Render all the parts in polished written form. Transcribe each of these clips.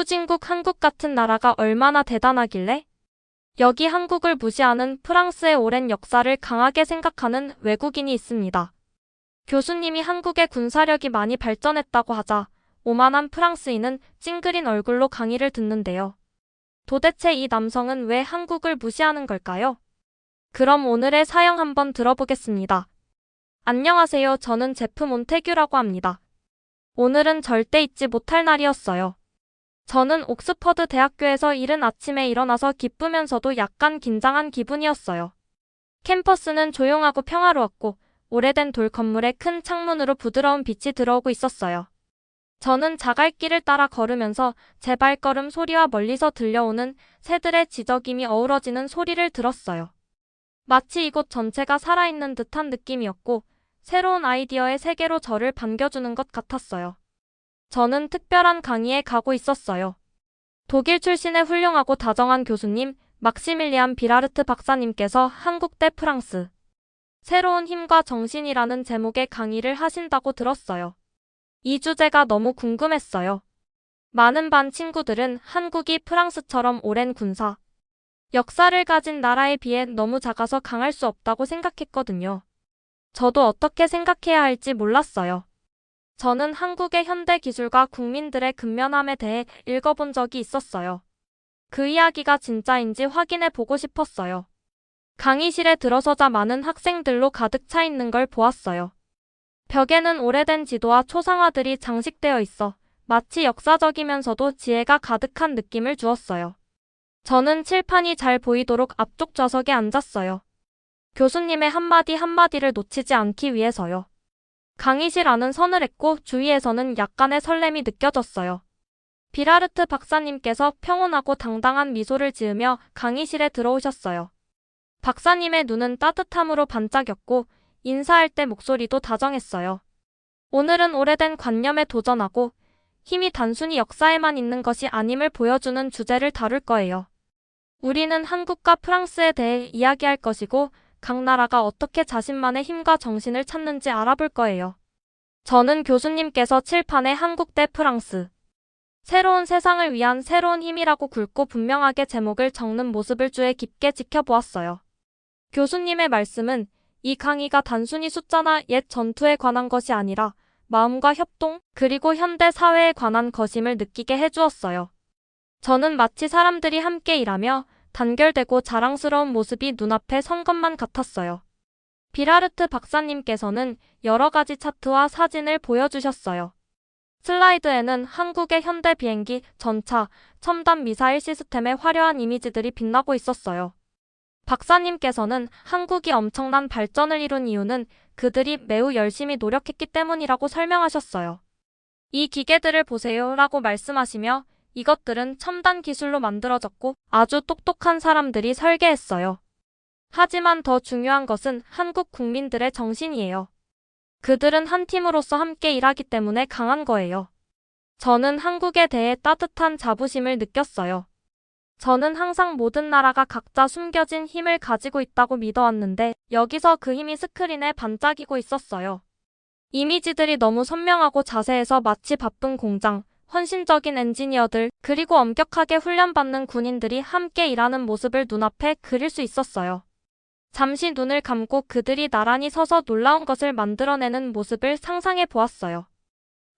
후진국 한국 같은 나라가 얼마나 대단하길래? 여기 한국을 무시하는 프랑스의 오랜 역사를 강하게 생각하는 외국인이 있습니다. 교수님이 한국의 군사력이 많이 발전했다고 하자 오만한 프랑스인은 찡그린 얼굴로 강의를 듣는데요. 도대체 이 남성은 왜 한국을 무시하는 걸까요? 그럼 오늘의 사연 한번 들어보겠습니다. 안녕하세요. 저는 제프 몬테규라고 합니다. 오늘은 절대 잊지 못할 날이었어요. 저는 옥스퍼드 대학교에서 이른 아침에 일어나서 기쁘면서도 약간 긴장한 기분이었어요. 캠퍼스는 조용하고 평화로웠고 오래된 돌 건물의 큰 창문으로 부드러운 빛이 들어오고 있었어요. 저는 자갈길을 따라 걸으면서 제 발걸음 소리와 멀리서 들려오는 새들의 지저귀이 어우러지는 소리를 들었어요. 마치 이곳 전체가 살아있는 듯한 느낌이었고 새로운 아이디어의 세계로 저를 반겨주는 것 같았어요. 저는 특별한 강의에 가고 있었어요. 독일 출신의 훌륭하고 다정한 교수님 막시밀리안 비라르트 박사님께서 한국 대 프랑스 새로운 힘과 정신이라는 제목의 강의를 하신다고 들었어요. 이 주제가 너무 궁금했어요. 많은 반 친구들은 한국이 프랑스처럼 오랜 군사 역사를 가진 나라에 비해 너무 작아서 강할 수 없다고 생각했거든요. 저도 어떻게 생각해야 할지 몰랐어요. 저는 한국의 현대 기술과 국민들의 근면함에 대해 읽어본 적이 있었어요. 그 이야기가 진짜인지 확인해 보고 싶었어요. 강의실에 들어서자 많은 학생들로 가득 차 있는 걸 보았어요. 벽에는 오래된 지도와 초상화들이 장식되어 있어 마치 역사적이면서도 지혜가 가득한 느낌을 주었어요. 저는 칠판이 잘 보이도록 앞쪽 좌석에 앉았어요. 교수님의 한마디 한마디를 놓치지 않기 위해서요. 강의실 안은 서늘했고 주위에서는 약간의 설렘이 느껴졌어요. 비라르트 박사님께서 평온하고 당당한 미소를 지으며 강의실에 들어오셨어요. 박사님의 눈은 따뜻함으로 반짝였고 인사할 때 목소리도 다정했어요. 오늘은 오래된 관념에 도전하고 힘이 단순히 역사에만 있는 것이 아님을 보여주는 주제를 다룰 거예요. 우리는 한국과 프랑스에 대해 이야기할 것이고 각 나라가 어떻게 자신만의 힘과 정신을 찾는지 알아볼 거예요. 저는 교수님께서 칠판에 한국 대 프랑스 새로운 세상을 위한 새로운 힘이라고 굵고 분명하게 제목을 적는 모습을 주의 깊게 지켜보았어요. 교수님의 말씀은 이 강의가 단순히 숫자나 옛 전투에 관한 것이 아니라 마음과 협동 그리고 현대 사회에 관한 것임을 느끼게 해주었어요. 저는 마치 사람들이 함께 일하며 단결되고 자랑스러운 모습이 눈앞에 선 것만 같았어요. 비라르트 박사님께서는 여러 가지 차트와 사진을 보여주셨어요. 슬라이드에는 한국의 현대 비행기, 전차, 첨단 미사일 시스템의 화려한 이미지들이 빛나고 있었어요. 박사님께서는 한국이 엄청난 발전을 이룬 이유는 그들이 매우 열심히 노력했기 때문이라고 설명하셨어요. 이 기계들을 보세요 라고 말씀하시며 이것들은 첨단 기술로 만들어졌고 아주 똑똑한 사람들이 설계했어요. 하지만 더 중요한 것은 한국 국민들의 정신이에요. 그들은 한 팀으로서 함께 일하기 때문에 강한 거예요. 저는 한국에 대해 따뜻한 자부심을 느꼈어요. 저는 항상 모든 나라가 각자 숨겨진 힘을 가지고 있다고 믿어왔는데 여기서 그 힘이 스크린에 반짝이고 있었어요. 이미지들이 너무 선명하고 자세해서 마치 바쁜 공장, 헌신적인 엔지니어들, 그리고 엄격하게 훈련받는 군인들이 함께 일하는 모습을 눈앞에 그릴 수 있었어요. 잠시 눈을 감고 그들이 나란히 서서 놀라운 것을 만들어내는 모습을 상상해 보았어요.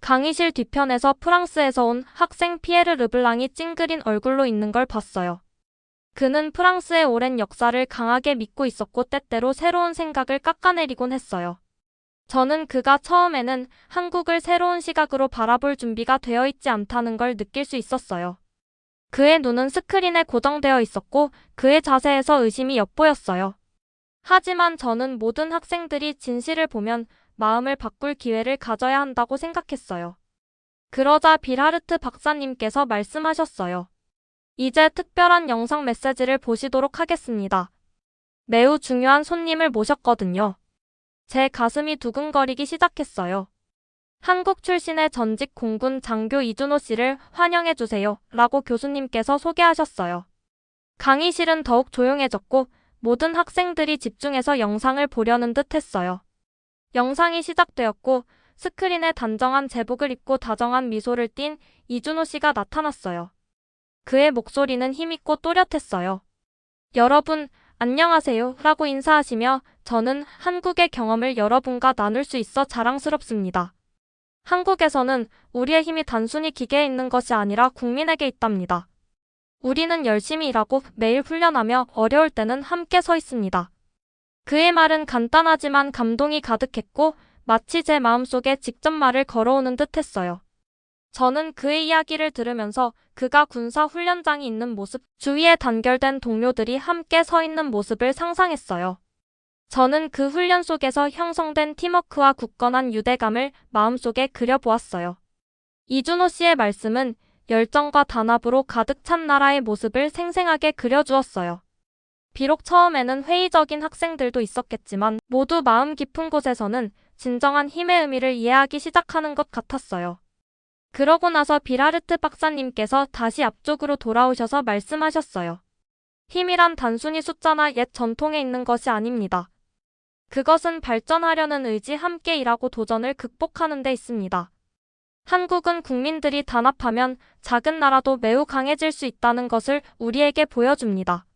강의실 뒤편에서 프랑스에서 온 학생 피에르 르블랑이 찡그린 얼굴로 있는 걸 봤어요. 그는 프랑스의 오랜 역사를 강하게 믿고 있었고 때때로 새로운 생각을 깎아내리곤 했어요. 저는 그가 처음에는 한국을 새로운 시각으로 바라볼 준비가 되어 있지 않다는 걸 느낄 수 있었어요. 그의 눈은 스크린에 고정되어 있었고 그의 자세에서 의심이 엿보였어요. 하지만 저는 모든 학생들이 진실을 보면 마음을 바꿀 기회를 가져야 한다고 생각했어요. 그러자 비라르트 박사님께서 말씀하셨어요. 이제 특별한 영상 메시지를 보시도록 하겠습니다. 매우 중요한 손님을 모셨거든요. 제 가슴이 두근거리기 시작했어요. 한국 출신의 전직 공군 장교 이준호 씨를 환영해주세요 라고 교수님께서 소개하셨어요. 강의실은 더욱 조용해졌고 모든 학생들이 집중해서 영상을 보려는 듯 했어요. 영상이 시작되었고 스크린에 단정한 제복을 입고 다정한 미소를 띤 이준호 씨가 나타났어요. 그의 목소리는 힘있고 또렷했어요. 여러분, 안녕하세요 라고 인사하시며 저는 한국의 경험을 여러분과 나눌 수 있어 자랑스럽습니다. 한국에서는 우리의 힘이 단순히 기계에 있는 것이 아니라 국민에게 있답니다. 우리는 열심히 일하고 매일 훈련하며 어려울 때는 함께 서 있습니다. 그의 말은 간단하지만 감동이 가득했고 마치 제 마음속에 직접 말을 걸어오는 듯 했어요. 저는 그의 이야기를 들으면서 그가 군사 훈련장이 있는 모습, 주위에 단결된 동료들이 함께 서 있는 모습을 상상했어요. 저는 그 훈련 속에서 형성된 팀워크와 굳건한 유대감을 마음속에 그려보았어요. 이준호 씨의 말씀은 열정과 단합으로 가득 찬 나라의 모습을 생생하게 그려주었어요. 비록 처음에는 회의적인 학생들도 있었겠지만 모두 마음 깊은 곳에서는 진정한 힘의 의미를 이해하기 시작하는 것 같았어요. 그러고 나서 비라르트 박사님께서 다시 앞쪽으로 돌아오셔서 말씀하셨어요. 힘이란 단순히 숫자나 옛 전통에 있는 것이 아닙니다. 그것은 발전하려는 의지, 함께 일하고 도전을 극복하는 데 있습니다. 한국은 국민들이 단합하면 작은 나라도 매우 강해질 수 있다는 것을 우리에게 보여줍니다.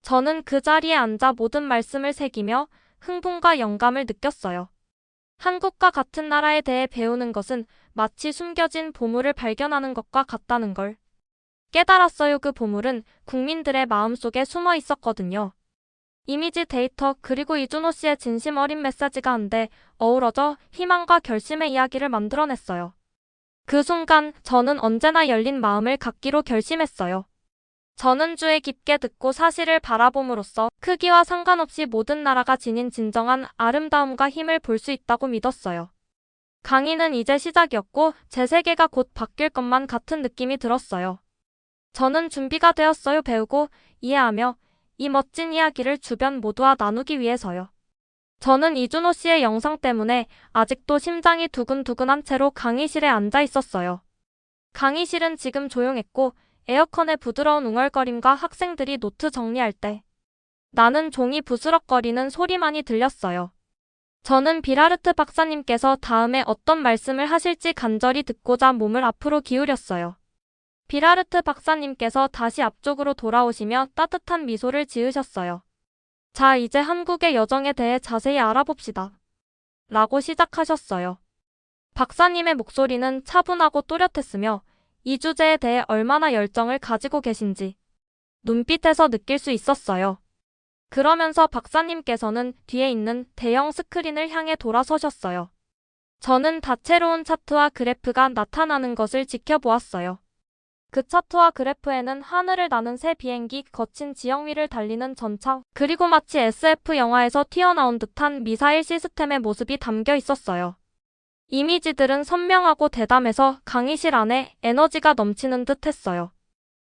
저는 그 자리에 앉아 모든 말씀을 새기며 흥분과 영감을 느꼈어요. 한국과 같은 나라에 대해 배우는 것은 마치 숨겨진 보물을 발견하는 것과 같다는 걸 깨달았어요. 그 보물은 국민들의 마음속에 숨어 있었거든요. 이미지, 데이터, 그리고 이준호 씨의 진심 어린 메시지가 한데 어우러져 희망과 결심의 이야기를 만들어냈어요. 그 순간 저는 언제나 열린 마음을 갖기로 결심했어요. 저는 주에 깊게 듣고 사실을 바라봄으로써 크기와 상관없이 모든 나라가 지닌 진정한 아름다움과 힘을 볼 수 있다고 믿었어요. 강의는 이제 시작이었고 제 세계가 곧 바뀔 것만 같은 느낌이 들었어요. 저는 준비가 되었어요. 배우고 이해하며 이 멋진 이야기를 주변 모두와 나누기 위해서요. 저는 이준호 씨의 영상 때문에 아직도 심장이 두근두근한 채로 강의실에 앉아 있었어요. 강의실은 지금 조용했고 에어컨의 부드러운 웅얼거림과 학생들이 노트 정리할 때 나는 종이 부스럭거리는 소리만이 들렸어요. 저는 비라르트 박사님께서 다음에 어떤 말씀을 하실지 간절히 듣고자 몸을 앞으로 기울였어요. 비라르트 박사님께서 다시 앞쪽으로 돌아오시며 따뜻한 미소를 지으셨어요. 자, 이제 한국의 여정에 대해 자세히 알아봅시다. 라고 시작하셨어요. 박사님의 목소리는 차분하고 또렷했으며 이 주제에 대해 얼마나 열정을 가지고 계신지 눈빛에서 느낄 수 있었어요. 그러면서 박사님께서는 뒤에 있는 대형 스크린을 향해 돌아서셨어요. 저는 다채로운 차트와 그래프가 나타나는 것을 지켜보았어요. 그 차트와 그래프에는 하늘을 나는 새 비행기, 거친 지형 위를 달리는 전차, 그리고 마치 SF 영화에서 튀어나온 듯한 미사일 시스템의 모습이 담겨 있었어요. 이미지들은 선명하고 대담해서 강의실 안에 에너지가 넘치는 듯 했어요.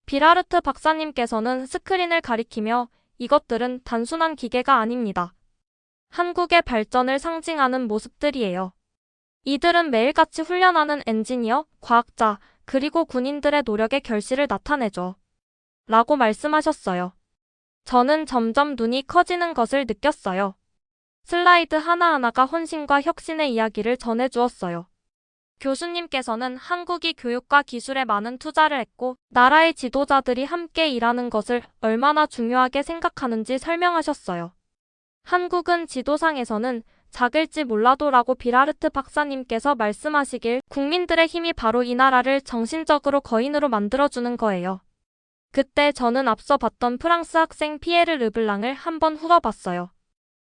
비라르트 박사님께서는 스크린을 가리키며 이것들은 단순한 기계가 아닙니다. 한국의 발전을 상징하는 모습들이에요. 이들은 매일같이 훈련하는 엔지니어, 과학자, 그리고 군인들의 노력의 결실을 나타내죠. 라고 말씀하셨어요. 저는 점점 눈이 커지는 것을 느꼈어요. 슬라이드 하나하나가 헌신과 혁신의 이야기를 전해주었어요. 교수님께서는 한국이 교육과 기술에 많은 투자를 했고 나라의 지도자들이 함께 일하는 것을 얼마나 중요하게 생각하는지 설명하셨어요. 한국은 지도상에서는 작을지 몰라도 라고 비라르트 박사님께서 말씀하시길 국민들의 힘이 바로 이 나라를 정신적으로 거인으로 만들어주는 거예요. 그때 저는 앞서 봤던 프랑스 학생 피에르 르블랑을 한번 훑어봤어요.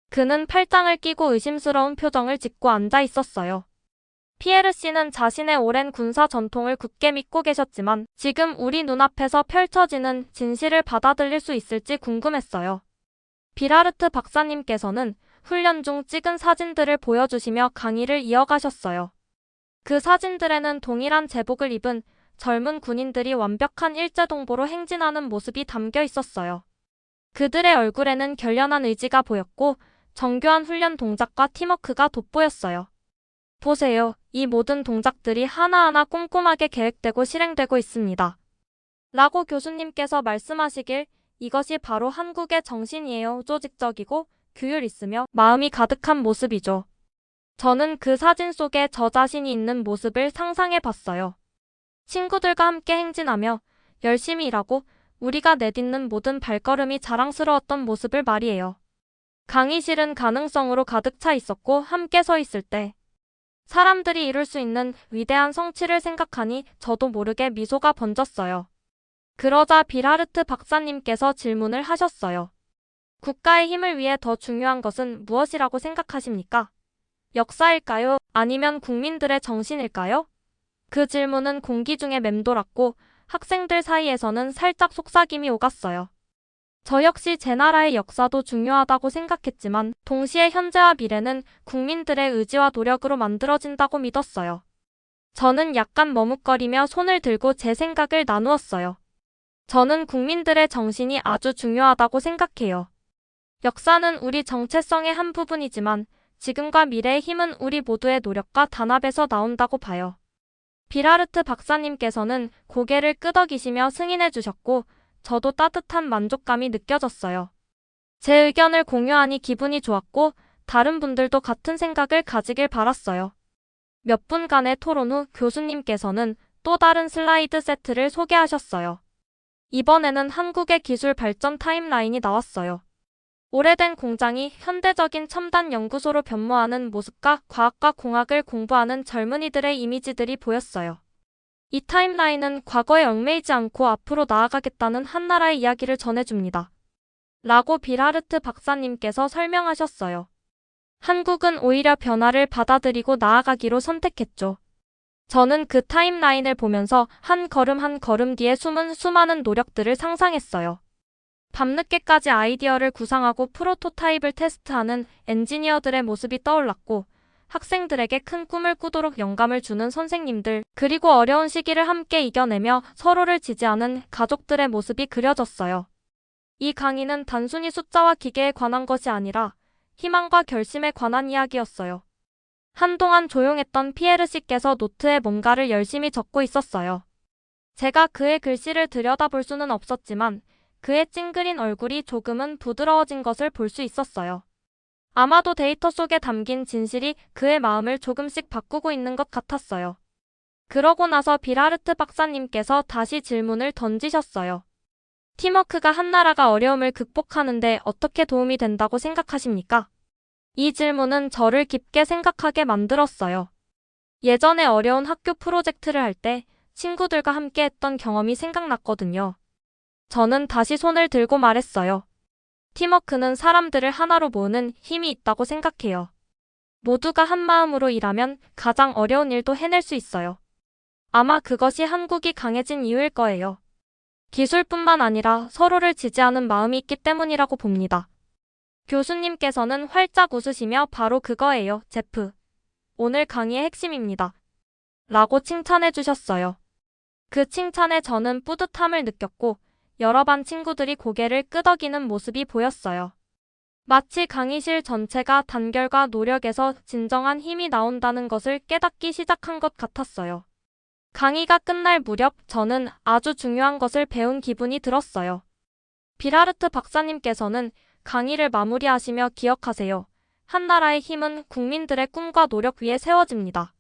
그는 팔짱을 끼고 의심스러운 표정을 짓고 앉아 있었어요. 피에르 씨는 자신의 오랜 군사 전통을 굳게 믿고 계셨지만 지금 우리 눈앞에서 펼쳐지는 진실을 받아들일 수 있을지 궁금했어요. 비라르트 박사님께서는 훈련 중 찍은 사진들을 보여주시며 강의를 이어가셨어요. 그 사진들에는 동일한 제복을 입은 젊은 군인들이 완벽한 일제동보로 행진하는 모습이 담겨 있었어요. 그들의 얼굴에는 결연한 의지가 보였고 정교한 훈련 동작과 팀워크가 돋보였어요. 보세요. 이 모든 동작들이 하나하나 꼼꼼하게 계획되고 실행되고 있습니다. 라고 교수님께서 말씀하시길 이것이 바로 한국의 정신이에요. 조직적이고 규율 있으며 마음이 가득한 모습이죠. 저는 그 사진 속에 저 자신이 있는 모습을 상상해 봤어요. 친구들과 함께 행진하며 열심히 일하고 우리가 내딛는 모든 발걸음이 자랑스러웠던 모습을 말이에요. 강의실은 가능성으로 가득 차 있었고 함께 서 있을 때 사람들이 이룰 수 있는 위대한 성취를 생각하니 저도 모르게 미소가 번졌어요. 그러자 빌하르트 박사님께서 질문을 하셨어요. 국가의 힘을 위해 더 중요한 것은 무엇이라고 생각하십니까? 역사일까요? 아니면 국민들의 정신일까요? 그 질문은 공기 중에 맴돌았고 학생들 사이에서는 살짝 속삭임이 오갔어요. 저 역시 제 나라의 역사도 중요하다고 생각했지만 동시에 현재와 미래는 국민들의 의지와 노력으로 만들어진다고 믿었어요. 저는 약간 머뭇거리며 손을 들고 제 생각을 나누었어요. 저는 국민들의 정신이 아주 중요하다고 생각해요. 역사는 우리 정체성의 한 부분이지만 지금과 미래의 힘은 우리 모두의 노력과 단합에서 나온다고 봐요. 빌하르트 박사님께서는 고개를 끄덕이시며 승인해 주셨고 저도 따뜻한 만족감이 느껴졌어요. 제 의견을 공유하니 기분이 좋았고 다른 분들도 같은 생각을 가지길 바랐어요. 몇 분간의 토론 후 교수님께서는 또 다른 슬라이드 세트를 소개하셨어요. 이번에는 한국의 기술 발전 타임라인이 나왔어요. 오래된 공장이 현대적인 첨단 연구소로 변모하는 모습과 과학과 공학을 공부하는 젊은이들의 이미지들이 보였어요. 이 타임라인은 과거에 얽매이지 않고 앞으로 나아가겠다는 한 나라의 이야기를 전해줍니다. 라고 빌하르트 박사님께서 설명하셨어요. 한국은 오히려 변화를 받아들이고 나아가기로 선택했죠. 저는 그 타임라인을 보면서 한 걸음 한 걸음 뒤에 숨은 수많은 노력들을 상상했어요. 밤늦게까지 아이디어를 구상하고 프로토타입을 테스트하는 엔지니어들의 모습이 떠올랐고 학생들에게 큰 꿈을 꾸도록 영감을 주는 선생님들, 그리고 어려운 시기를 함께 이겨내며 서로를 지지하는 가족들의 모습이 그려졌어요. 이 강의는 단순히 숫자와 기계에 관한 것이 아니라 희망과 결심에 관한 이야기였어요. 한동안 조용했던 피에르 씨께서 노트에 뭔가를 열심히 적고 있었어요. 제가 그의 글씨를 들여다볼 수는 없었지만 그의 찡그린 얼굴이 조금은 부드러워진 것을 볼 수 있었어요. 아마도 데이터 속에 담긴 진실이 그의 마음을 조금씩 바꾸고 있는 것 같았어요. 그러고 나서 빌하르트 박사님께서 다시 질문을 던지셨어요. 팀워크가 한 나라가 어려움을 극복하는데 어떻게 도움이 된다고 생각하십니까? 이 질문은 저를 깊게 생각하게 만들었어요. 예전에 어려운 학교 프로젝트를 할 때 친구들과 함께 했던 경험이 생각났거든요. 저는 다시 손을 들고 말했어요. 팀워크는 사람들을 하나로 모으는 힘이 있다고 생각해요. 모두가 한 마음으로 일하면 가장 어려운 일도 해낼 수 있어요. 아마 그것이 한국이 강해진 이유일 거예요. 기술뿐만 아니라 서로를 지지하는 마음이 있기 때문이라고 봅니다. 교수님께서는 활짝 웃으시며 바로 그거예요, 제프. 오늘 강의의 핵심입니다. 라고 칭찬해 주셨어요. 그 칭찬에 저는 뿌듯함을 느꼈고 여러 반 친구들이 고개를 끄덕이는 모습이 보였어요. 마치 강의실 전체가 단결과 노력에서 진정한 힘이 나온다는 것을 깨닫기 시작한 것 같았어요. 강의가 끝날 무렵 저는 아주 중요한 것을 배운 기분이 들었어요. 빌하르트 박사님께서는 강의를 마무리하시며 기억하세요. 한 나라의 힘은 국민들의 꿈과 노력 위에 세워집니다.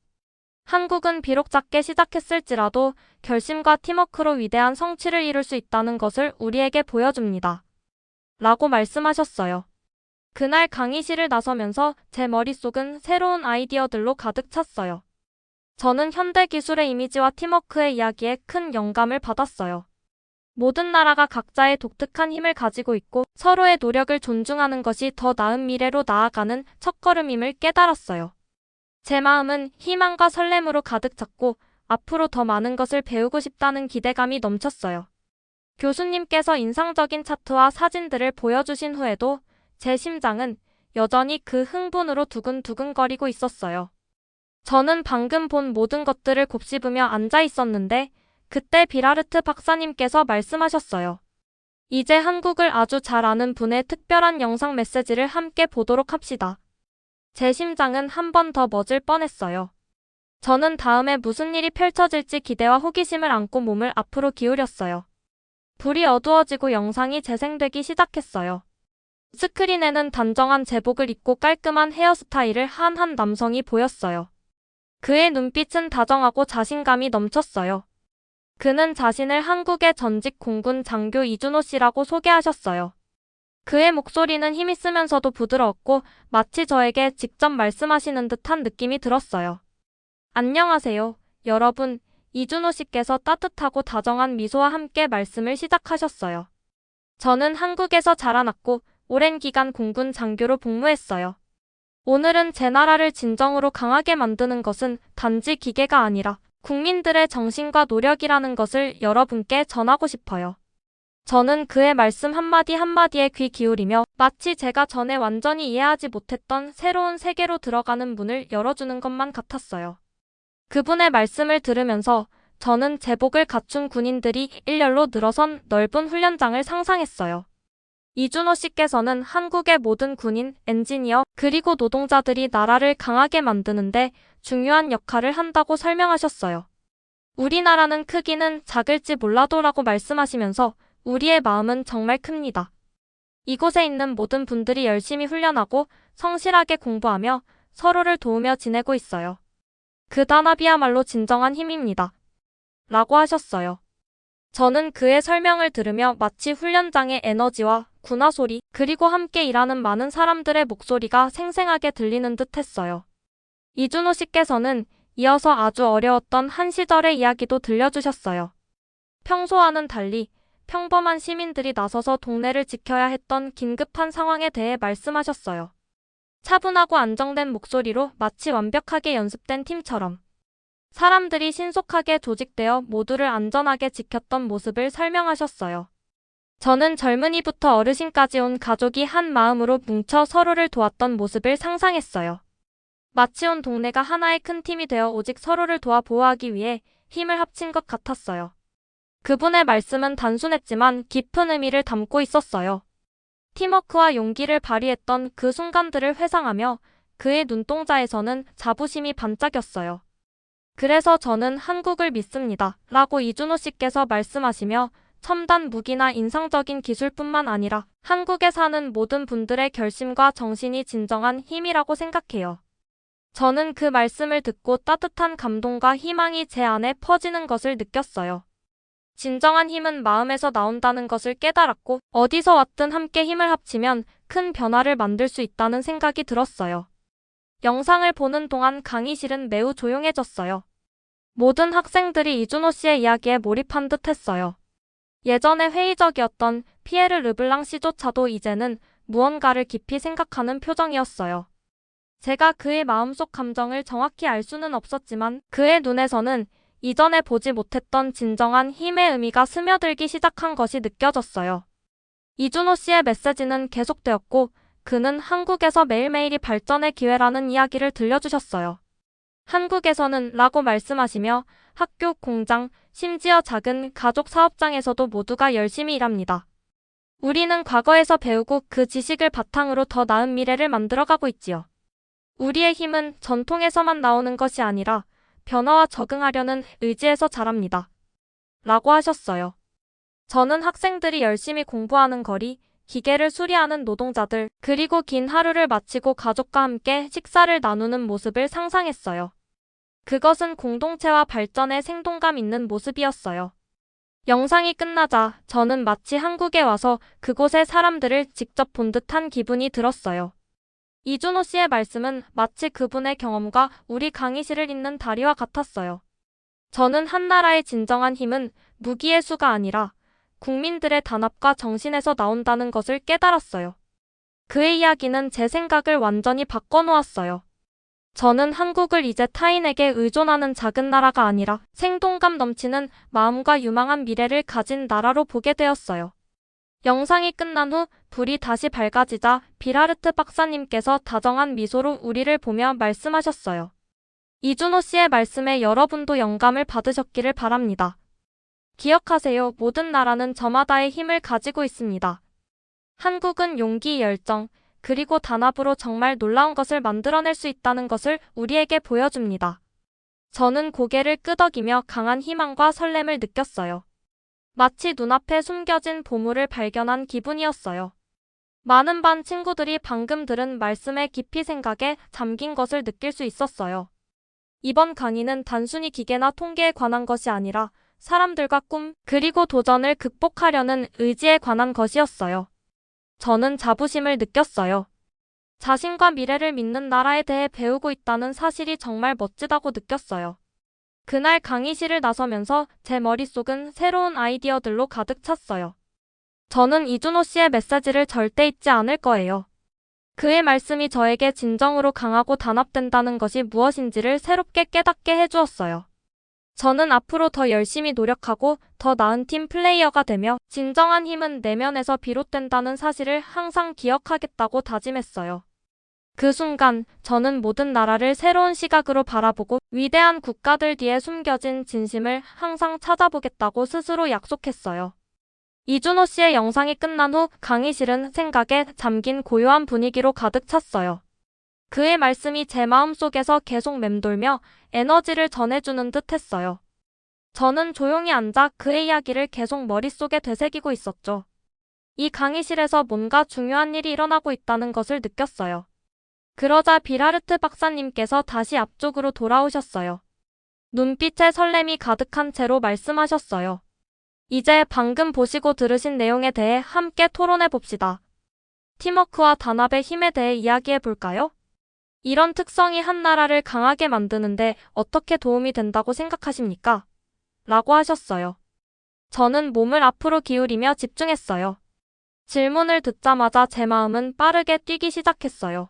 한국은 비록 작게 시작했을지라도 결심과 팀워크로 위대한 성취를 이룰 수 있다는 것을 우리에게 보여줍니다. 라고 말씀하셨어요. 그날 강의실을 나서면서 제 머릿속은 새로운 아이디어들로 가득 찼어요. 저는 현대 기술의 이미지와 팀워크의 이야기에 큰 영감을 받았어요. 모든 나라가 각자의 독특한 힘을 가지고 있고 서로의 노력을 존중하는 것이 더 나은 미래로 나아가는 첫걸음임을 깨달았어요. 제 마음은 희망과 설렘으로 가득 찼고 앞으로 더 많은 것을 배우고 싶다는 기대감이 넘쳤어요. 교수님께서 인상적인 차트와 사진들을 보여주신 후에도 제 심장은 여전히 그 흥분으로 두근두근거리고 있었어요. 저는 방금 본 모든 것들을 곱씹으며 앉아 있었는데 그때 빌하르트 박사님께서 말씀하셨어요. 이제 한국을 아주 잘 아는 분의 특별한 영상 메시지를 함께 보도록 합시다. 제 심장은 한 번 더 멎을 뻔했어요. 저는 다음에 무슨 일이 펼쳐질지 기대와 호기심을 안고 몸을 앞으로 기울였어요. 불이 어두워지고 영상이 재생되기 시작했어요. 스크린에는 단정한 제복을 입고 깔끔한 헤어스타일을 한 남성이 보였어요. 그의 눈빛은 다정하고 자신감이 넘쳤어요. 그는 자신을 한국의 전직 공군 장교 이준호 씨라고 소개하셨어요. 그의 목소리는 힘있으면서도 부드러웠고 마치 저에게 직접 말씀하시는 듯한 느낌이 들었어요. 안녕하세요, 여러분. 이준호 씨께서 따뜻하고 다정한 미소와 함께 말씀을 시작하셨어요. 저는 한국에서 자라났고 오랜 기간 공군 장교로 복무했어요. 오늘은 제 나라를 진정으로 강하게 만드는 것은 단지 기계가 아니라 국민들의 정신과 노력이라는 것을 여러분께 전하고 싶어요. 저는 그의 말씀 한마디 한마디에 귀 기울이며 마치 제가 전에 완전히 이해하지 못했던 새로운 세계로 들어가는 문을 열어주는 것만 같았어요. 그분의 말씀을 들으면서 저는 제복을 갖춘 군인들이 일렬로 늘어선 넓은 훈련장을 상상했어요. 이준호 씨께서는 한국의 모든 군인, 엔지니어, 그리고 노동자들이 나라를 강하게 만드는데 중요한 역할을 한다고 설명하셨어요. 우리나라는 크기는 작을지 몰라도라고 말씀하시면서 우리의 마음은 정말 큽니다. 이곳에 있는 모든 분들이 열심히 훈련하고 성실하게 공부하며 서로를 도우며 지내고 있어요. 그 단합이야말로 진정한 힘입니다. 라고 하셨어요. 저는 그의 설명을 들으며 마치 훈련장의 에너지와 군화 소리, 그리고 함께 일하는 많은 사람들의 목소리가 생생하게 들리는 듯 했어요. 이준호 씨께서는 이어서 아주 어려웠던 한 시절의 이야기도 들려주셨어요. 평소와는 달리 평범한 시민들이 나서서 동네를 지켜야 했던 긴급한 상황에 대해 말씀하셨어요. 차분하고 안정된 목소리로 마치 완벽하게 연습된 팀처럼 사람들이 신속하게 조직되어 모두를 안전하게 지켰던 모습을 설명하셨어요. 저는 젊은이부터 어르신까지 온 가족이 한 마음으로 뭉쳐 서로를 도왔던 모습을 상상했어요. 마치 온 동네가 하나의 큰 팀이 되어 오직 서로를 도와 보호하기 위해 힘을 합친 것 같았어요. 그분의 말씀은 단순했지만 깊은 의미를 담고 있었어요. 팀워크와 용기를 발휘했던 그 순간들을 회상하며 그의 눈동자에서는 자부심이 반짝였어요. 그래서 저는 한국을 믿습니다. 라고 이준호 씨께서 말씀하시며 첨단 무기나 인상적인 기술뿐만 아니라 한국에 사는 모든 분들의 결심과 정신이 진정한 힘이라고 생각해요. 저는 그 말씀을 듣고 따뜻한 감동과 희망이 제 안에 퍼지는 것을 느꼈어요. 진정한 힘은 마음에서 나온다는 것을 깨달았고 어디서 왔든 함께 힘을 합치면 큰 변화를 만들 수 있다는 생각이 들었어요. 영상을 보는 동안 강의실은 매우 조용해졌어요. 모든 학생들이 이준호 씨의 이야기에 몰입한 듯 했어요. 예전에 회의적이었던 피에르 르블랑 씨조차도 이제는 무언가를 깊이 생각하는 표정이었어요. 제가 그의 마음속 감정을 정확히 알 수는 없었지만 그의 눈에서는 이전에 보지 못했던 진정한 힘의 의미가 스며들기 시작한 것이 느껴졌어요. 이준호 씨의 메시지는 계속되었고 그는 한국에서 매일매일이 발전의 기회라는 이야기를 들려주셨어요. 한국에서는 라고 말씀하시며 학교, 공장, 심지어 작은 가족 사업장에서도 모두가 열심히 일합니다. 우리는 과거에서 배우고 그 지식을 바탕으로 더 나은 미래를 만들어가고 있지요. 우리의 힘은 전통에서만 나오는 것이 아니라 변화와 적응하려는 의지에서 자랍니다. 라고 하셨어요. 저는 학생들이 열심히 공부하는 거리, 기계를 수리하는 노동자들, 그리고 긴 하루를 마치고 가족과 함께 식사를 나누는 모습을 상상했어요. 그것은 공동체와 발전에 생동감 있는 모습이었어요. 영상이 끝나자 저는 마치 한국에 와서 그곳의 사람들을 직접 본 듯한 기분이 들었어요. 이준호 씨의 말씀은 마치 그분의 경험과 우리 강의실을 잇는 다리와 같았어요. 저는 한 나라의 진정한 힘은 무기의 수가 아니라 국민들의 단합과 정신에서 나온다는 것을 깨달았어요. 그의 이야기는 제 생각을 완전히 바꿔놓았어요. 저는 한국을 이제 타인에게 의존하는 작은 나라가 아니라 생동감 넘치는 마음과 유망한 미래를 가진 나라로 보게 되었어요. 영상이 끝난 후 불이 다시 밝아지자 비라르트 박사님께서 다정한 미소로 우리를 보며 말씀하셨어요. 이준호 씨의 말씀에 여러분도 영감을 받으셨기를 바랍니다. 기억하세요. 모든 나라는 저마다의 힘을 가지고 있습니다. 한국은 용기, 열정, 그리고 단합으로 정말 놀라운 것을 만들어낼 수 있다는 것을 우리에게 보여줍니다. 저는 고개를 끄덕이며 강한 희망과 설렘을 느꼈어요. 마치 눈앞에 숨겨진 보물을 발견한 기분이었어요. 많은 반 친구들이 방금 들은 말씀의 깊이 생각에 잠긴 것을 느낄 수 있었어요. 이번 강의는 단순히 기계나 통계에 관한 것이 아니라 사람들과 꿈, 그리고 도전을 극복하려는 의지에 관한 것이었어요. 저는 자부심을 느꼈어요. 자신과 미래를 믿는 나라에 대해 배우고 있다는 사실이 정말 멋지다고 느꼈어요. 그날 강의실을 나서면서 제 머릿속은 새로운 아이디어들로 가득 찼어요. 저는 이준호 씨의 메시지를 절대 잊지 않을 거예요. 그의 말씀이 저에게 진정으로 강하고 단합된다는 것이 무엇인지를 새롭게 깨닫게 해주었어요. 저는 앞으로 더 열심히 노력하고 더 나은 팀 플레이어가 되며 진정한 힘은 내면에서 비롯된다는 사실을 항상 기억하겠다고 다짐했어요. 그 순간 저는 모든 나라를 새로운 시각으로 바라보고 위대한 국가들 뒤에 숨겨진 진심을 항상 찾아보겠다고 스스로 약속했어요. 이준호 씨의 영상이 끝난 후 강의실은 생각에 잠긴 고요한 분위기로 가득 찼어요. 그의 말씀이 제 마음속에서 계속 맴돌며 에너지를 전해주는 듯 했어요. 저는 조용히 앉아 그의 이야기를 계속 머릿속에 되새기고 있었죠. 이 강의실에서 뭔가 중요한 일이 일어나고 있다는 것을 느꼈어요. 그러자 비라르트 박사님께서 다시 앞쪽으로 돌아오셨어요. 눈빛에 설렘이 가득한 채로 말씀하셨어요. 이제 방금 보시고 들으신 내용에 대해 함께 토론해 봅시다. 팀워크와 단합의 힘에 대해 이야기해 볼까요? 이런 특성이 한 나라를 강하게 만드는데 어떻게 도움이 된다고 생각하십니까? 라고 하셨어요. 저는 몸을 앞으로 기울이며 집중했어요. 질문을 듣자마자 제 마음은 빠르게 뛰기 시작했어요.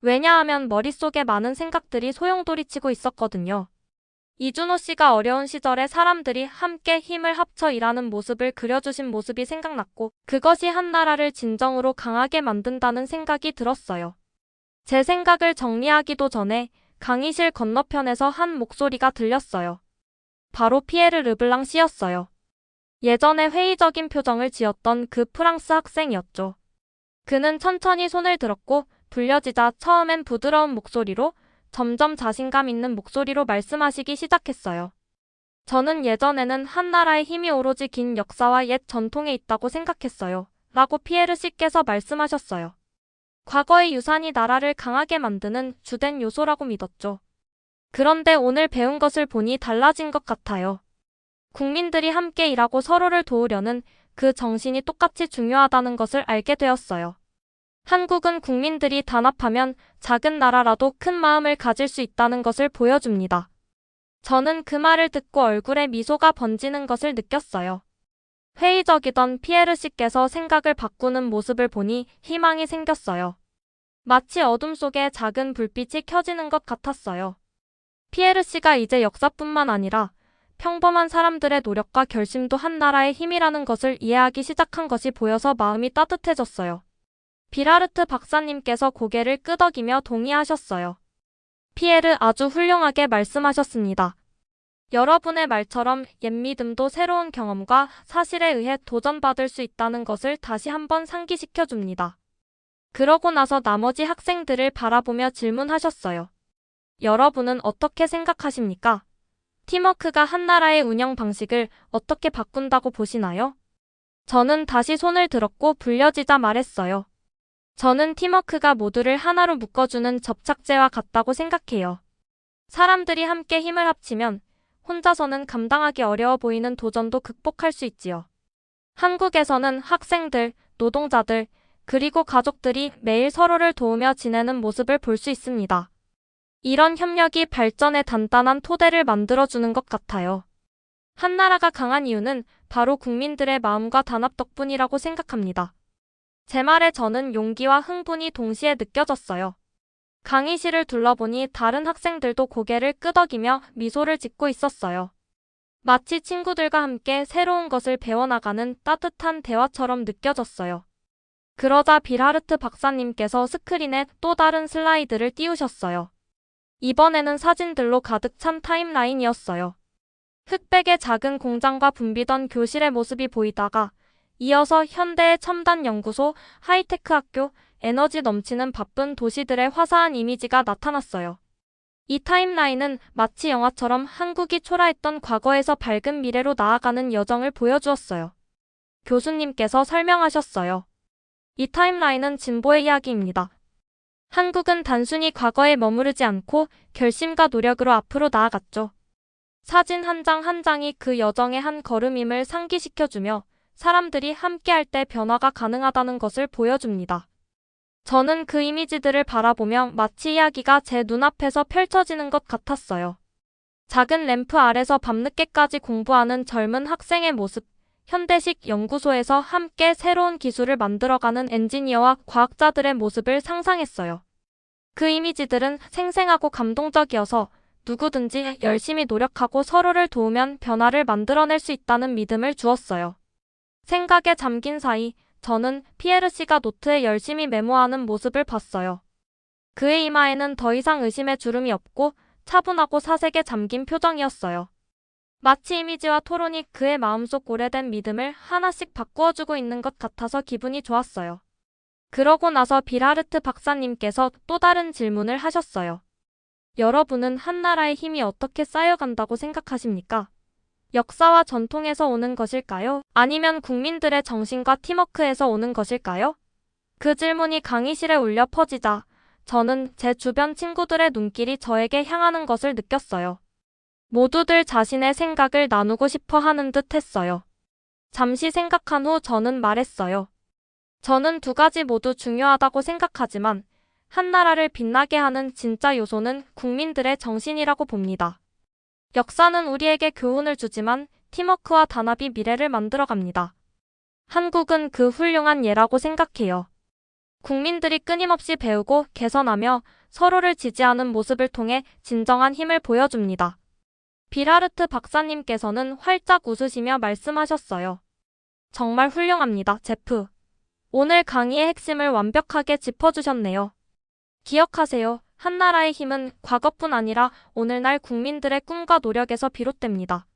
왜냐하면 머릿속에 많은 생각들이 소용돌이치고 있었거든요. 이준호 씨가 어려운 시절에 사람들이 함께 힘을 합쳐 일하는 모습을 그려주신 모습이 생각났고 그것이 한 나라를 진정으로 강하게 만든다는 생각이 들었어요. 제 생각을 정리하기도 전에 강의실 건너편에서 한 목소리가 들렸어요. 바로 피에르 르블랑 씨였어요. 예전에 회의적인 표정을 지었던 그 프랑스 학생이었죠. 그는 천천히 손을 들었고 불려지자 처음엔 부드러운 목소리로 점점 자신감 있는 목소리로 말씀하시기 시작했어요. 저는 예전에는 한 나라의 힘이 오로지 긴 역사와 옛 전통에 있다고 생각했어요. 라고 피에르 씨께서 말씀하셨어요. 과거의 유산이 나라를 강하게 만드는 주된 요소라고 믿었죠. 그런데 오늘 배운 것을 보니 달라진 것 같아요. 국민들이 함께 일하고 서로를 도우려는 그 정신이 똑같이 중요하다는 것을 알게 되었어요. 한국은 국민들이 단합하면 작은 나라라도 큰 마음을 가질 수 있다는 것을 보여줍니다. 저는 그 말을 듣고 얼굴에 미소가 번지는 것을 느꼈어요. 회의적이던 피에르 씨께서 생각을 바꾸는 모습을 보니 희망이 생겼어요. 마치 어둠 속에 작은 불빛이 켜지는 것 같았어요. 피에르 씨가 이제 역사뿐만 아니라 평범한 사람들의 노력과 결심도 한 나라의 힘이라는 것을 이해하기 시작한 것이 보여서 마음이 따뜻해졌어요. 비라르트 박사님께서 고개를 끄덕이며 동의하셨어요. 피에르 아주 훌륭하게 말씀하셨습니다. 여러분의 말처럼 옛 믿음도 새로운 경험과 사실에 의해 도전받을 수 있다는 것을 다시 한번 상기시켜 줍니다. 그러고 나서 나머지 학생들을 바라보며 질문하셨어요. 여러분은 어떻게 생각하십니까? 팀워크가 한 나라의 운영 방식을 어떻게 바꾼다고 보시나요? 저는 다시 손을 들었고 불려지자 말했어요. 저는 팀워크가 모두를 하나로 묶어주는 접착제와 같다고 생각해요. 사람들이 함께 힘을 합치면 혼자서는 감당하기 어려워 보이는 도전도 극복할 수 있지요. 한국에서는 학생들, 노동자들, 그리고 가족들이 매일 서로를 도우며 지내는 모습을 볼 수 있습니다. 이런 협력이 발전의 단단한 토대를 만들어주는 것 같아요. 한 나라가 강한 이유는 바로 국민들의 마음과 단합 덕분이라고 생각합니다. 제 말에 저는 용기와 흥분이 동시에 느껴졌어요. 강의실을 둘러보니 다른 학생들도 고개를 끄덕이며 미소를 짓고 있었어요. 마치 친구들과 함께 새로운 것을 배워나가는 따뜻한 대화처럼 느껴졌어요. 그러자 비라르트 박사님께서 스크린에 또 다른 슬라이드를 띄우셨어요. 이번에는 사진들로 가득 찬 타임라인이었어요. 흑백의 작은 공장과 붐비던 교실의 모습이 보이다가 이어서 현대의 첨단 연구소, 하이테크 학교, 에너지 넘치는 바쁜 도시들의 화사한 이미지가 나타났어요. 이 타임라인은 마치 영화처럼 한국이 초라했던 과거에서 밝은 미래로 나아가는 여정을 보여주었어요. 교수님께서 설명하셨어요. 이 타임라인은 진보의 이야기입니다. 한국은 단순히 과거에 머무르지 않고 결심과 노력으로 앞으로 나아갔죠. 사진 한 장 한 장이 그 여정의 한 걸음임을 상기시켜주며 사람들이 함께할 때 변화가 가능하다는 것을 보여줍니다. 저는 그 이미지들을 바라보며 마치 이야기가 제 눈앞에서 펼쳐지는 것 같았어요. 작은 램프 아래서 밤늦게까지 공부하는 젊은 학생의 모습, 현대식 연구소에서 함께 새로운 기술을 만들어가는 엔지니어와 과학자들의 모습을 상상했어요. 그 이미지들은 생생하고 감동적이어서 누구든지 열심히 노력하고 서로를 도우면 변화를 만들어낼 수 있다는 믿음을 주었어요. 생각에 잠긴 사이 저는 피에르 씨가 노트에 열심히 메모하는 모습을 봤어요. 그의 이마에는 더 이상 의심의 주름이 없고 차분하고 사색에 잠긴 표정이었어요. 마치 이미지와 토론이 그의 마음속 오래된 믿음을 하나씩 바꾸어주고 있는 것 같아서 기분이 좋았어요. 그러고 나서 빌하르트 박사님께서 또 다른 질문을 하셨어요. 여러분은 한 나라의 힘이 어떻게 쌓여간다고 생각하십니까? 역사와 전통에서 오는 것일까요? 아니면 국민들의 정신과 팀워크에서 오는 것일까요? 그 질문이 강의실에 울려 퍼지자 저는 제 주변 친구들의 눈길이 저에게 향하는 것을 느꼈어요. 모두들 자신의 생각을 나누고 싶어 하는 듯 했어요. 잠시 생각한 후 저는 말했어요. 저는 두 가지 모두 중요하다고 생각하지만 한 나라를 빛나게 하는 진짜 요소는 국민들의 정신이라고 봅니다. 역사는 우리에게 교훈을 주지만 팀워크와 단합이 미래를 만들어갑니다. 한국은 그 훌륭한 예라고 생각해요. 국민들이 끊임없이 배우고 개선하며 서로를 지지하는 모습을 통해 진정한 힘을 보여줍니다. 빌하르트 박사님께서는 활짝 웃으시며 말씀하셨어요. 정말 훌륭합니다, 제프. 오늘 강의의 핵심을 완벽하게 짚어주셨네요. 기억하세요. 한 나라의 힘은 과거뿐 아니라 오늘날 국민들의 꿈과 노력에서 비롯됩니다.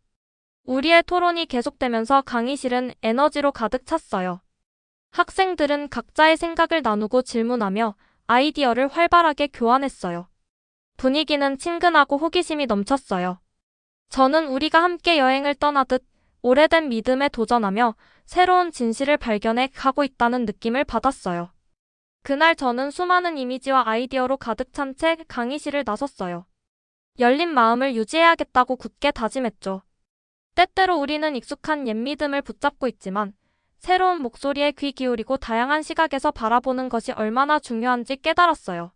우리의 토론이 계속되면서 강의실은 에너지로 가득 찼어요. 학생들은 각자의 생각을 나누고 질문하며 아이디어를 활발하게 교환했어요. 분위기는 친근하고 호기심이 넘쳤어요. 저는 우리가 함께 여행을 떠나듯 오래된 믿음에 도전하며 새로운 진실을 발견해 가고 있다는 느낌을 받았어요. 그날 저는 수많은 이미지와 아이디어로 가득 찬 채 강의실을 나섰어요. 열린 마음을 유지해야겠다고 굳게 다짐했죠. 때때로 우리는 익숙한 옛 믿음을 붙잡고 있지만 새로운 목소리에 귀 기울이고 다양한 시각에서 바라보는 것이 얼마나 중요한지 깨달았어요.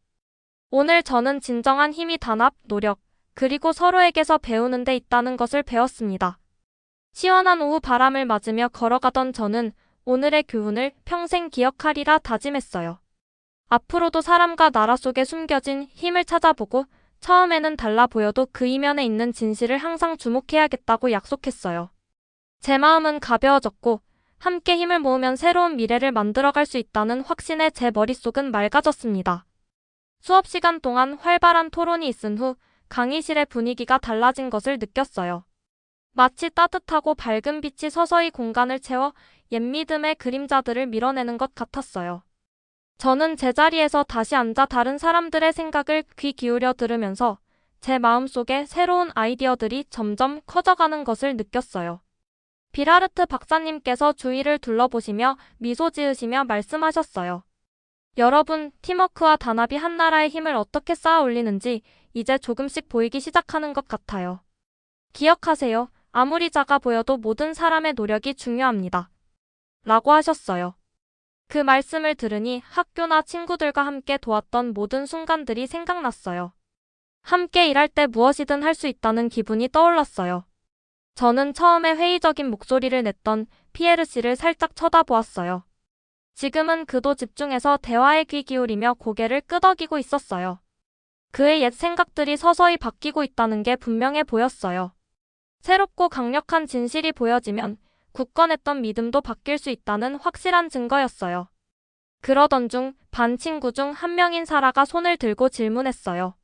오늘 저는 진정한 힘이 단합, 노력, 그리고 서로에게서 배우는 데 있다는 것을 배웠습니다. 시원한 오후 바람을 맞으며 걸어가던 저는 오늘의 교훈을 평생 기억하리라 다짐했어요. 앞으로도 사람과 나라 속에 숨겨진 힘을 찾아보고 처음에는 달라 보여도 그 이면에 있는 진실을 항상 주목해야겠다고 약속했어요. 제 마음은 가벼워졌고 함께 힘을 모으면 새로운 미래를 만들어갈 수 있다는 확신에 제 머릿속은 맑아졌습니다. 수업 시간 동안 활발한 토론이 있은 후 강의실의 분위기가 달라진 것을 느꼈어요. 마치 따뜻하고 밝은 빛이 서서히 공간을 채워 옛 믿음의 그림자들을 밀어내는 것 같았어요. 저는 제자리에서 다시 앉아 다른 사람들의 생각을 귀 기울여 들으면서 제 마음속에 새로운 아이디어들이 점점 커져가는 것을 느꼈어요. 빌하르트 박사님께서 주위를 둘러보시며 미소 지으시며 말씀하셨어요. 여러분, 팀워크와 단합이 한 나라의 힘을 어떻게 쌓아 올리는지 이제 조금씩 보이기 시작하는 것 같아요. 기억하세요. 아무리 작아 보여도 모든 사람의 노력이 중요합니다. 라고 하셨어요. 그 말씀을 들으니 학교나 친구들과 함께 도왔던 모든 순간들이 생각났어요. 함께 일할 때 무엇이든 할 수 있다는 기분이 떠올랐어요. 저는 처음에 회의적인 목소리를 냈던 피에르 씨를 살짝 쳐다보았어요. 지금은 그도 집중해서 대화에 귀 기울이며 고개를 끄덕이고 있었어요. 그의 옛 생각들이 서서히 바뀌고 있다는 게 분명해 보였어요. 새롭고 강력한 진실이 보여지면 굳건했던 믿음도 바뀔 수 있다는 확실한 증거였어요. 그러던 중 반 친구 중 한 명인 사라가 손을 들고 질문했어요.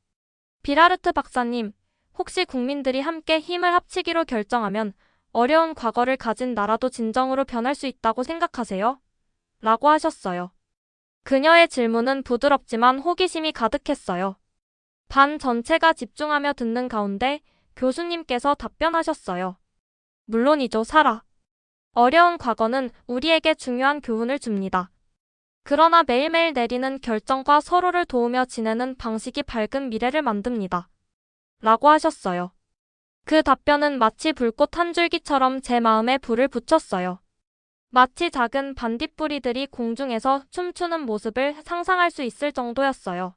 빌하르트 박사님, 혹시 국민들이 함께 힘을 합치기로 결정하면 어려운 과거를 가진 나라도 진정으로 변할 수 있다고 생각하세요? 라고 하셨어요. 그녀의 질문은 부드럽지만 호기심이 가득했어요. 반 전체가 집중하며 듣는 가운데 교수님께서 답변하셨어요. 물론이죠, 사라. 어려운 과거는 우리에게 중요한 교훈을 줍니다. 그러나 매일매일 내리는 결정과 서로를 도우며 지내는 방식이 밝은 미래를 만듭니다. 라고 하셨어요. 그 답변은 마치 불꽃 한 줄기처럼 제 마음에 불을 붙였어요. 마치 작은 반딧불이들이 공중에서 춤추는 모습을 상상할 수 있을 정도였어요.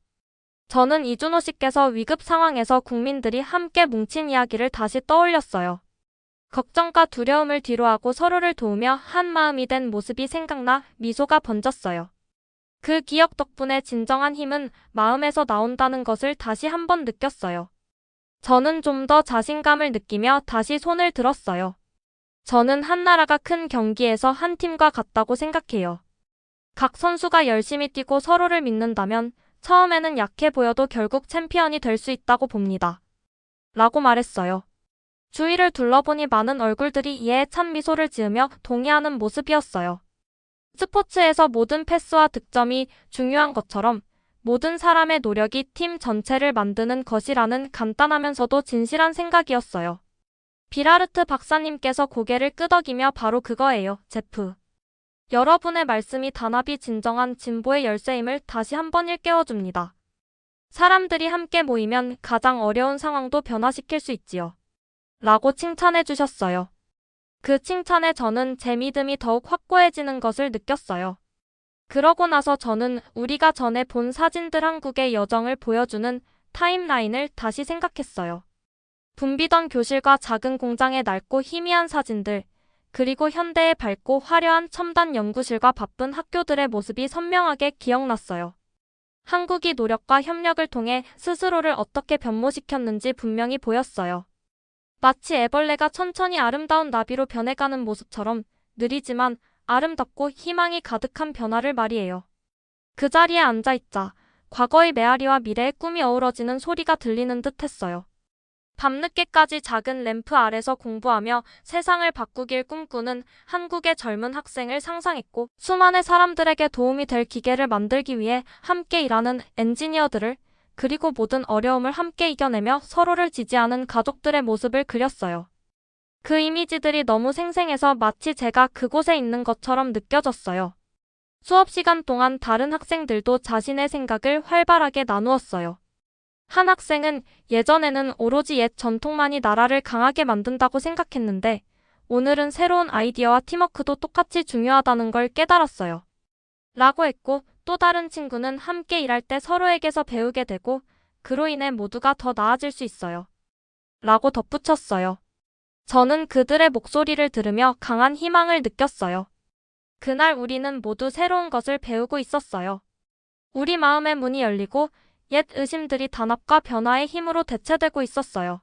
저는 이준호 씨께서 위급 상황에서 국민들이 함께 뭉친 이야기를 다시 떠올렸어요. 걱정과 두려움을 뒤로하고 서로를 도우며 한 마음이 된 모습이 생각나 미소가 번졌어요. 그 기억 덕분에 진정한 힘은 마음에서 나온다는 것을 다시 한번 느꼈어요. 저는 좀 더 자신감을 느끼며 다시 손을 들었어요. 저는 한나라가 큰 경기에서 한 팀과 같다고 생각해요. 각 선수가 열심히 뛰고 서로를 믿는다면 처음에는 약해 보여도 결국 챔피언이 될 수 있다고 봅니다. 라고 말했어요. 주위를 둘러보니 많은 얼굴들이 이에 찬 미소를 지으며 동의하는 모습이었어요. 스포츠에서 모든 패스와 득점이 중요한 것처럼 모든 사람의 노력이 팀 전체를 만드는 것이라는 간단하면서도 진실한 생각이었어요. 비라르트 박사님께서 고개를 끄덕이며 바로 그거예요, 제프. 여러분의 말씀이 단합이 진정한 진보의 열쇠임을 다시 한번 일깨워줍니다. 사람들이 함께 모이면 가장 어려운 상황도 변화시킬 수 있지요. 라고 칭찬해 주셨어요. 그 칭찬에 저는 제 믿음이 더욱 확고해지는 것을 느꼈어요. 그러고 나서 저는 우리가 전에 본 사진들 한국의 여정을 보여주는 타임라인을 다시 생각했어요. 붐비던 교실과 작은 공장의 낡고 희미한 사진들, 그리고 현대의 밝고 화려한 첨단 연구실과 바쁜 학교들의 모습이 선명하게 기억났어요. 한국이 노력과 협력을 통해 스스로를 어떻게 변모시켰는지 분명히 보였어요. 마치 애벌레가 천천히 아름다운 나비로 변해가는 모습처럼 느리지만 아름답고 희망이 가득한 변화를 말이에요. 그 자리에 앉아있자 과거의 메아리와 미래의 꿈이 어우러지는 소리가 들리는 듯 했어요. 밤늦게까지 작은 램프 아래서 공부하며 세상을 바꾸길 꿈꾸는 한국의 젊은 학생을 상상했고 수많은 사람들에게 도움이 될 기계를 만들기 위해 함께 일하는 엔지니어들을 그리고 모든 어려움을 함께 이겨내며 서로를 지지하는 가족들의 모습을 그렸어요. 그 이미지들이 너무 생생해서 마치 제가 그곳에 있는 것처럼 느껴졌어요. 수업 시간 동안 다른 학생들도 자신의 생각을 활발하게 나누었어요. 한 학생은 예전에는 오로지 옛 전통만이 나라를 강하게 만든다고 생각했는데 오늘은 새로운 아이디어와 팀워크도 똑같이 중요하다는 걸 깨달았어요. 라고 했고 또 다른 친구는 함께 일할 때 서로에게서 배우게 되고 그로 인해 모두가 더 나아질 수 있어요. 라고 덧붙였어요. 저는 그들의 목소리를 들으며 강한 희망을 느꼈어요. 그날 우리는 모두 새로운 것을 배우고 있었어요. 우리 마음의 문이 열리고 옛 의심들이 단합과 변화의 힘으로 대체되고 있었어요.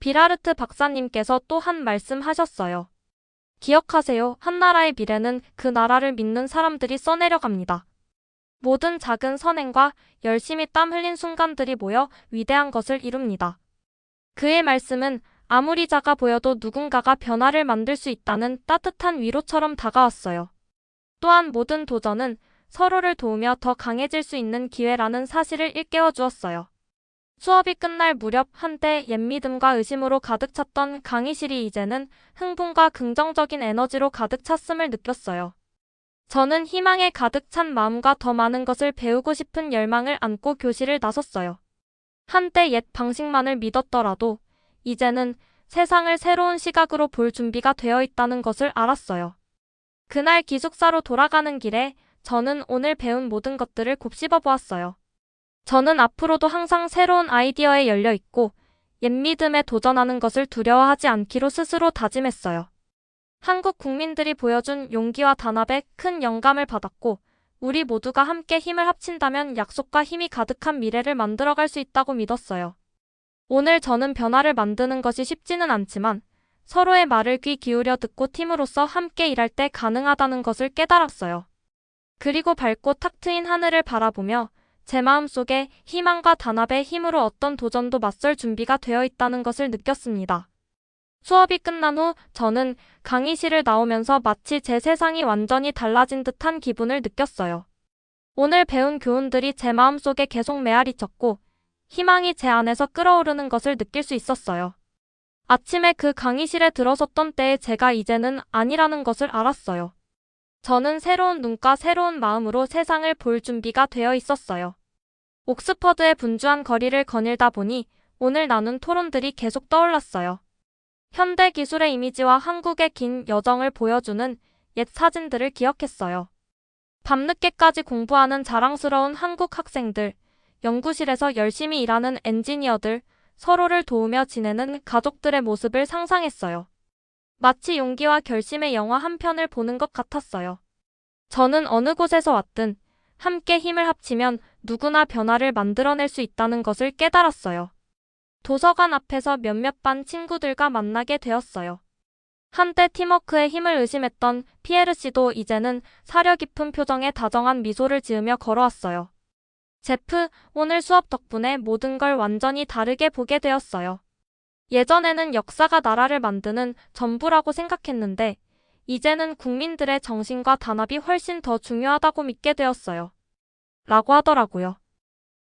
비라르트 박사님께서 또 한 말씀 하셨어요. 기억하세요. 한나라의 미래는 그 나라를 믿는 사람들이 써내려갑니다. 모든 작은 선행과 열심히 땀 흘린 순간들이 모여 위대한 것을 이룹니다. 그의 말씀은 아무리 작아 보여도 누군가가 변화를 만들 수 있다는 따뜻한 위로처럼 다가왔어요. 또한 모든 도전은 서로를 도우며 더 강해질 수 있는 기회라는 사실을 일깨워 주었어요. 수업이 끝날 무렵 한때 옛믿음과 의심으로 가득 찼던 강의실이 이제는 흥분과 긍정적인 에너지로 가득 찼음을 느꼈어요. 저는 희망에 가득 찬 마음과 더 많은 것을 배우고 싶은 열망을 안고 교실을 나섰어요. 한때 옛 방식만을 믿었더라도 이제는 세상을 새로운 시각으로 볼 준비가 되어 있다는 것을 알았어요. 그날 기숙사로 돌아가는 길에 저는 오늘 배운 모든 것들을 곱씹어 보았어요. 저는 앞으로도 항상 새로운 아이디어에 열려 있고 옛믿음에 도전하는 것을 두려워하지 않기로 스스로 다짐했어요. 한국 국민들이 보여준 용기와 단합에 큰 영감을 받았고 우리 모두가 함께 힘을 합친다면 약속과 힘이 가득한 미래를 만들어갈 수 있다고 믿었어요. 오늘 저는 변화를 만드는 것이 쉽지는 않지만 서로의 말을 귀 기울여 듣고 팀으로서 함께 일할 때 가능하다는 것을 깨달았어요. 그리고 밝고 탁 트인 하늘을 바라보며 제 마음속에 희망과 단합의 힘으로 어떤 도전도 맞설 준비가 되어 있다는 것을 느꼈습니다. 수업이 끝난 후 저는 강의실을 나오면서 마치 제 세상이 완전히 달라진 듯한 기분을 느꼈어요. 오늘 배운 교훈들이 제 마음속에 계속 메아리쳤고 희망이 제 안에서 끓어오르는 것을 느낄 수 있었어요. 아침에 그 강의실에 들어섰던 때의 제가 이제는 아니라는 것을 알았어요. 저는 새로운 눈과 새로운 마음으로 세상을 볼 준비가 되어 있었어요. 옥스퍼드의 분주한 거리를 거닐다 보니 오늘 나눈 토론들이 계속 떠올랐어요. 현대 기술의 이미지와 한국의 긴 여정을 보여주는 옛 사진들을 기억했어요. 밤늦게까지 공부하는 자랑스러운 한국 학생들, 연구실에서 열심히 일하는 엔지니어들, 서로를 도우며 지내는 가족들의 모습을 상상했어요. 마치 용기와 결심의 영화 한 편을 보는 것 같았어요. 저는 어느 곳에서 왔든 함께 힘을 합치면 누구나 변화를 만들어낼 수 있다는 것을 깨달았어요. 도서관 앞에서 몇몇 반 친구들과 만나게 되었어요. 한때 팀워크에 힘을 의심했던 피에르 씨도 이제는 사려 깊은 표정에 다정한 미소를 지으며 걸어왔어요. 제프, 오늘 수업 덕분에 모든 걸 완전히 다르게 보게 되었어요. 예전에는 역사가 나라를 만드는 전부라고 생각했는데 이제는 국민들의 정신과 단합이 훨씬 더 중요하다고 믿게 되었어요. 라고 하더라고요.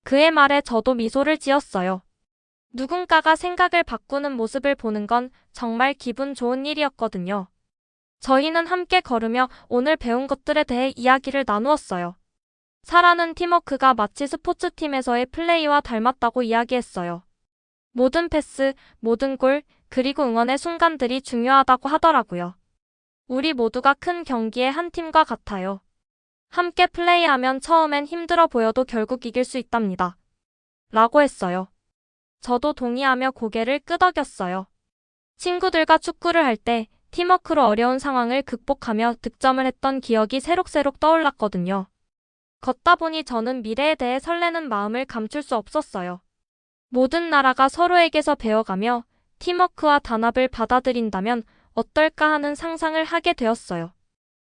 그의 말에 저도 미소를 지었어요. 누군가가 생각을 바꾸는 모습을 보는 건 정말 기분 좋은 일이었거든요. 저희는 함께 걸으며 오늘 배운 것들에 대해 이야기를 나누었어요. 사라는 팀워크가 마치 스포츠팀에서의 플레이와 닮았다고 이야기했어요. 모든 패스, 모든 골, 그리고 응원의 순간들이 중요하다고 하더라고요. 우리 모두가 큰 경기의 한 팀과 같아요. 함께 플레이하면 처음엔 힘들어 보여도 결국 이길 수 있답니다. 라고 했어요. 저도 동의하며 고개를 끄덕였어요. 친구들과 축구를 할 때 팀워크로 어려운 상황을 극복하며 득점을 했던 기억이 새록새록 떠올랐거든요. 걷다 보니 저는 미래에 대해 설레는 마음을 감출 수 없었어요. 모든 나라가 서로에게서 배워가며 팀워크와 단합을 받아들인다면 어떨까 하는 상상을 하게 되었어요.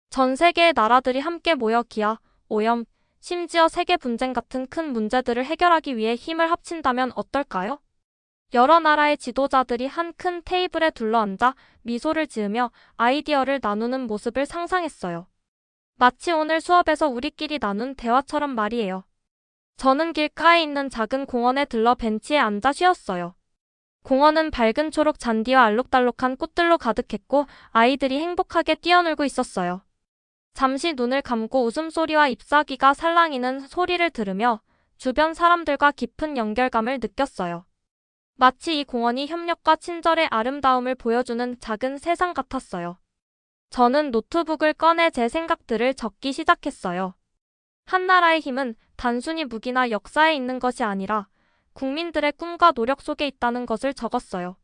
전 세계의 나라들이 함께 모여 기아, 오염, 심지어 세계 분쟁 같은 큰 문제들을 해결하기 위해 힘을 합친다면 어떨까요? 여러 나라의 지도자들이 한 큰 테이블에 둘러앉아 미소를 지으며 아이디어를 나누는 모습을 상상했어요. 마치 오늘 수업에서 우리끼리 나눈 대화처럼 말이에요. 저는 길가에 있는 작은 공원에 들러 벤치에 앉아 쉬었어요. 공원은 밝은 초록 잔디와 알록달록한 꽃들로 가득했고 아이들이 행복하게 뛰어놀고 있었어요. 잠시 눈을 감고 웃음소리와 잎사귀가 살랑이는 소리를 들으며 주변 사람들과 깊은 연결감을 느꼈어요. 마치 이 공원이 협력과 친절의 아름다움을 보여주는 작은 세상 같았어요. 저는 노트북을 꺼내 제 생각들을 적기 시작했어요. 한 나라의 힘은 단순히 무기나 역사에 있는 것이 아니라 국민들의 꿈과 노력 속에 있다는 것을 적었어요.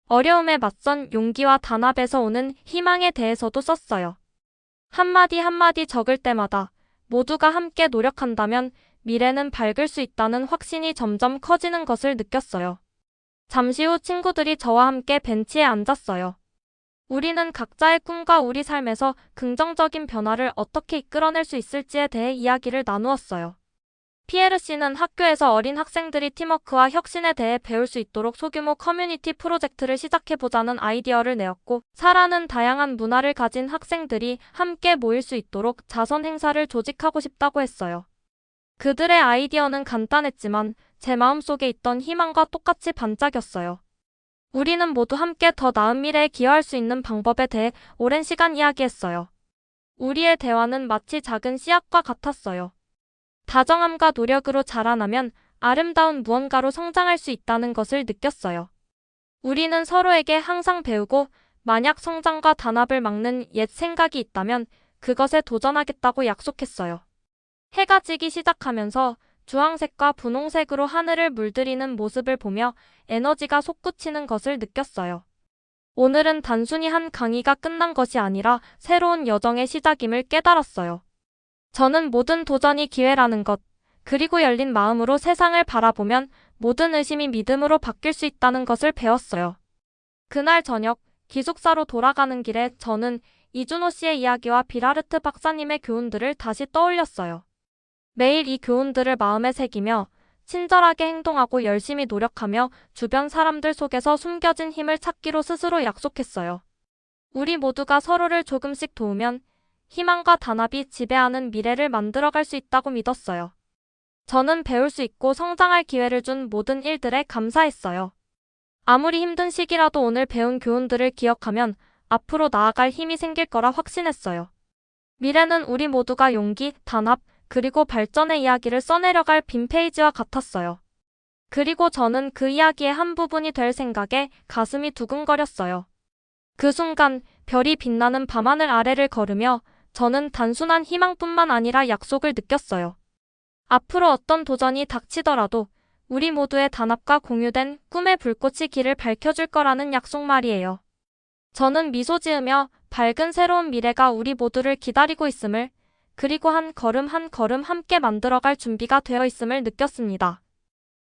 어려움에 맞선 용기와 단합에서 오는 희망에 대해서도 썼어요. 한마디 한마디 적을 때마다 모두가 함께 노력한다면 미래는 밝을 수 있다는 확신이 점점 커지는 것을 느꼈어요. 잠시 후 친구들이 저와 함께 벤치에 앉았어요. 우리는 각자의 꿈과 우리 삶에서 긍정적인 변화를 어떻게 이끌어낼 수 있을지에 대해 이야기를 나누었어요. 피에르 씨는 학교에서 어린 학생들이 팀워크와 혁신에 대해 배울 수 있도록 소규모 커뮤니티 프로젝트를 시작해보자는 아이디어를 내었고, 사라는 다양한 문화를 가진 학생들이 함께 모일 수 있도록 자선 행사를 조직하고 싶다고 했어요. 그들의 아이디어는 간단했지만 제 마음속에 있던 희망과 똑같이 반짝였어요. 우리는 모두 함께 더 나은 미래에 기여할 수 있는 방법에 대해 오랜 시간 이야기했어요. 우리의 대화는 마치 작은 씨앗과 같았어요. 다정함과 노력으로 자라나면 아름다운 무언가로 성장할 수 있다는 것을 느꼈어요. 우리는 서로에게 항상 배우고 만약 성장과 단합을 막는 옛 생각이 있다면 그것에 도전하겠다고 약속했어요. 해가 지기 시작하면서 주황색과 분홍색으로 하늘을 물들이는 모습을 보며 에너지가 솟구치는 것을 느꼈어요. 오늘은 단순히 한 강의가 끝난 것이 아니라 새로운 여정의 시작임을 깨달았어요. 저는 모든 도전이 기회라는 것, 그리고 열린 마음으로 세상을 바라보면 모든 의심이 믿음으로 바뀔 수 있다는 것을 배웠어요. 그날 저녁, 기숙사로 돌아가는 길에 저는 이준호 씨의 이야기와 비라르트 박사님의 교훈들을 다시 떠올렸어요. 매일 이 교훈들을 마음에 새기며 친절하게 행동하고 열심히 노력하며 주변 사람들 속에서 숨겨진 힘을 찾기로 스스로 약속했어요. 우리 모두가 서로를 조금씩 도우면 희망과 단합이 지배하는 미래를 만들어갈 수 있다고 믿었어요. 저는 배울 수 있고 성장할 기회를 준 모든 일들에 감사했어요. 아무리 힘든 시기라도 오늘 배운 교훈들을 기억하면 앞으로 나아갈 힘이 생길 거라 확신했어요. 미래는 우리 모두가 용기, 단합, 그리고 발전의 이야기를 써내려갈 빈 페이지와 같았어요. 그리고 저는 그 이야기의 한 부분이 될 생각에 가슴이 두근거렸어요. 그 순간 별이 빛나는 밤하늘 아래를 걸으며 저는 단순한 희망뿐만 아니라 약속을 느꼈어요. 앞으로 어떤 도전이 닥치더라도 우리 모두의 단합과 공유된 꿈의 불꽃이 길을 밝혀줄 거라는 약속 말이에요. 저는 미소 지으며 밝은 새로운 미래가 우리 모두를 기다리고 있음을, 그리고 한 걸음 한 걸음 함께 만들어갈 준비가 되어 있음을 느꼈습니다.